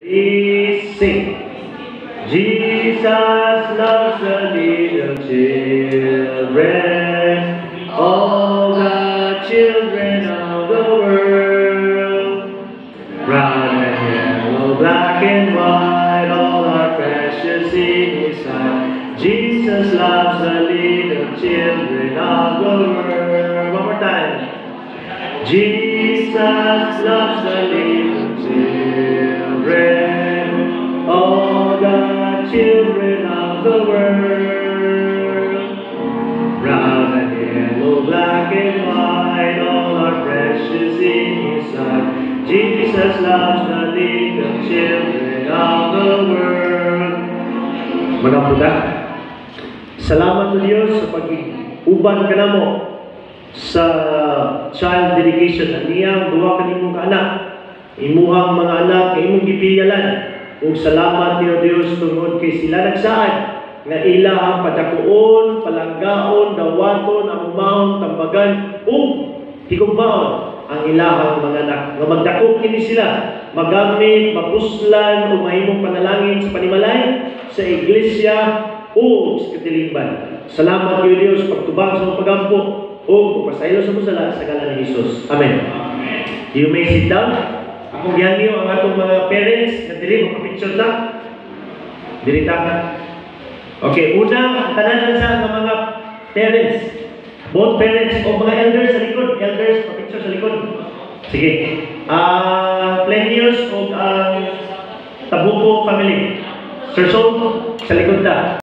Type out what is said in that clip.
We sing. Jesus loves the little children, all the children of the world. Brown and yellow, black and white, all are precious in His sight. Jesus loves the little children of the world. One more time. Jesus loves the little children, all the children of the world. Brown and yellow, black and white, all are precious in His sight. Jesus loves the little children of the world. Magabuda. Salamat sa Diyos sa pag-uban ka na mo sa child dedication na niyang duwa ka nimong kaanak, imuhang mga anak na imong gipiyalan. Ug salamat niyo Dios tungod kay sila nagsaad nga ilahang padakuon, palanggaon, dawaton, amumahon, tambagan ug higugmaon ang ilahang mga anak. Nga magdakop kini sila, magamit, mapuslan o mahimong panalangin sa panimalay, sa iglesia o sa katilingban. Salamat niyo Dios pagtubag sa mga pagampo o pasaylo sa musala sa ngalan ni Jesus. Amen. You may sit down. Akong gihanyo ang atong mga parents na dili makapicture lang. Dili takan. Okay, una tanan sa mga parents. Both parents o mga elders sa likod. Elders, papicture sa likod. Sige. Plenius o Tabuco family. Sir Sol, sa likod ta.